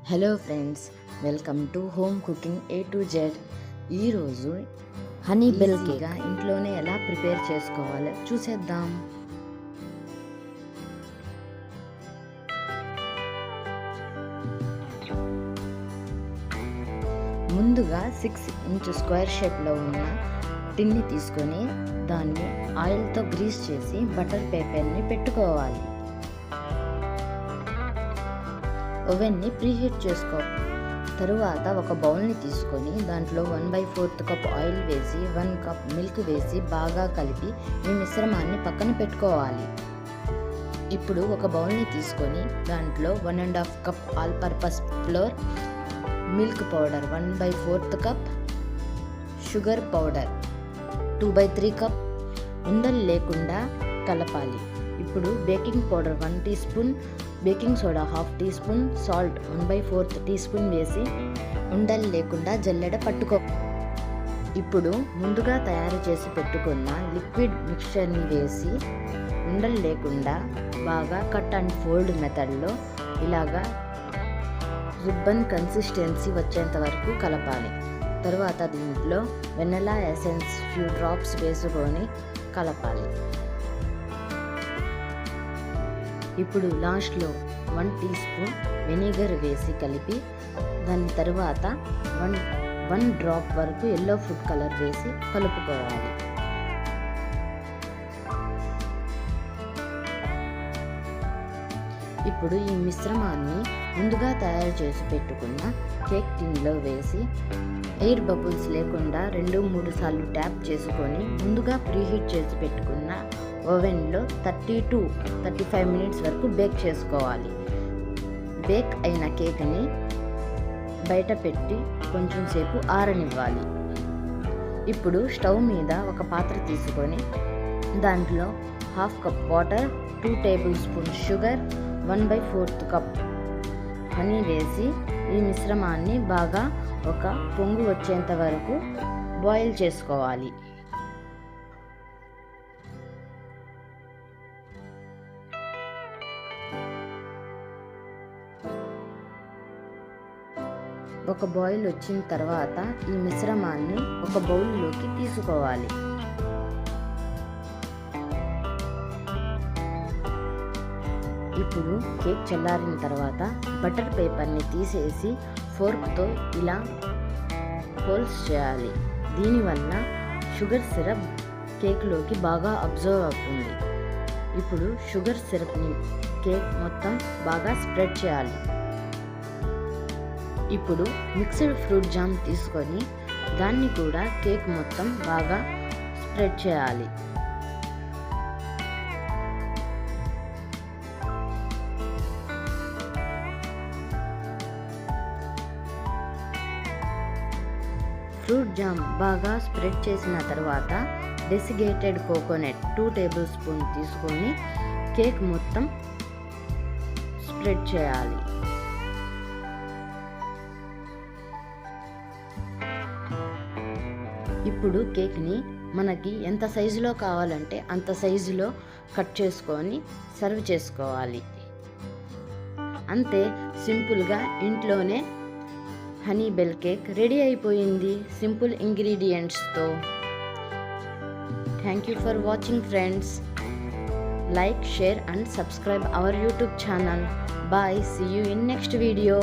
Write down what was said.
Hello friends, welcome to home cooking A to Z. ఈరోజు honey bell cake ఇంట్లోనే ఎలా prepare చేసుకోవాలో చూసేద్దాం. ముందుగా 6 ఇంచ్ స్క్వేర్ షేప్లో ఉన్న టిన్ని తీసుకొని దాన్ని ఆయిల్తో గ్రీస్ చేసి బటర్ పేపర్ని పెట్టుకోవాలి. ఓవెన్ని ప్రీహీట్ చేసుకో. తరువాత ఒక బౌల్ని తీసుకొని దాంట్లో 1/4 కప్ ఆయిల్ వేసి 1 కప్ మిల్క్ వేసి బాగా కలిపి ఈ మిశ్రమాన్ని పక్కన పెట్టుకోవాలి. ఇప్పుడు ఒక బౌల్ని తీసుకొని దాంట్లో 1.5 cup all purpose flour, milk powder 1/4 cup, sugar powder 2/3 cup ఉండలు లేకుండా కలపాలి. ఇప్పుడు baking powder 1 teaspoon, baking soda 1/2 teaspoon, salt 1/4 teaspoon వేసి ఉండలు లేకుండా జల్లెడ పట్టుకో. ఇప్పుడు ముందుగా తయారు చేసి పెట్టుకున్న లిక్విడ్ మిక్చర్ని వేసి ఉండలు లేకుండా బాగా కట్ అండ్ ఫోల్డ్ మెథడ్లో ఇలాగా రిబ్బన్ కన్సిస్టెన్సీ వచ్చేంత వరకు కలపాలి. తరువాత దీంట్లో వెనిలా ఎసెన్స్ ఫ్యూ డ్రాప్స్ వేసుకొని కలపాలి. ఇప్పుడు లాస్ట్లో 1 టీ స్పూన్ వెనిగర్ వేసి కలిపి దాని తరువాత 1 డ్రాప్ వరకు ఎల్లో ఫుడ్ కలర్ వేసి కలుపుకోవాలి. ఇప్పుడు ఈ మిశ్రమాన్ని ముందుగా తయారు చేసి పెట్టుకున్న కేక్ టిన్లో వేసి ఎయిర్ బబుల్స్ లేకుండా 2-3 సార్లు ట్యాప్ చేసుకొని ముందుగా ప్రీహీట్ చేసి పెట్టుకున్న ఓవెన్లో 30 to 35 మినిట్స్ వరకు బేక్ చేసుకోవాలి. బేక్ అయిన కేక్ని బయట పెట్టి కొంచెం సేపు ఆరనివ్వాలి. ఇప్పుడు స్టవ్ మీద ఒక పాత్ర తీసుకొని దాంట్లో 1/2 cup water, 2 table spoon sugar, 1/4 cup honey వేసి ఈ మిశ్రమాన్ని బాగా ఒక పొంగు వచ్చేంత వరకు బాయిల్ చేసుకోవాలి. ఒక బాయిల్ వచ్చిన తర్వాత ఈ మిశ్రమాన్ని ఒక బౌల్లోకి తీసుకోవాలి. ఇప్పుడు కేక్ చల్లారిన తర్వాత బటర్ పేపర్ని తీసేసి ఫోర్క్తో ఇలా హోల్స్ చేయాలి. దీనివల్ల షుగర్ సిరప్ కేక్లోకి బాగా అబ్జర్వ్ అవుతుంది. ఇప్పుడు షుగర్ సిరప్ని కేక్ మొత్తం బాగా స్ప్రెడ్ చేయాలి. ఇప్పుడు మిక్స్డ్ ఫ్రూట్ జామ్ తీసుకొని దాన్ని కూడా కేక్ మొత్తం బాగా స్ప్రెడ్ చేయాలి. ఫ్రూట్ జామ్ బాగా స్ప్రెడ్ చేసిన తర్వాత డెసికేటెడ్ కోకోనట్ 2 టేబుల్ స్పూన్ తీసుకొని కేక్ మొత్తం స్ప్రెడ్ చేయాలి. ఇప్పుడు కేక్ని మనకి ఎంత సైజులో కావాలంటే అంత సైజులో కట్ చేసుకొని సర్వ్ చేసుకోవాలి. అంతే, సింపుల్గా ఇంట్లోనే హనీ బెల్ కేక్ రెడీ అయిపోయింది సింపుల్ ఇంగ్రీడియంట్స్తో. Thank you for watching friends. Like, share and subscribe our YouTube channel. Bye. See you in next video.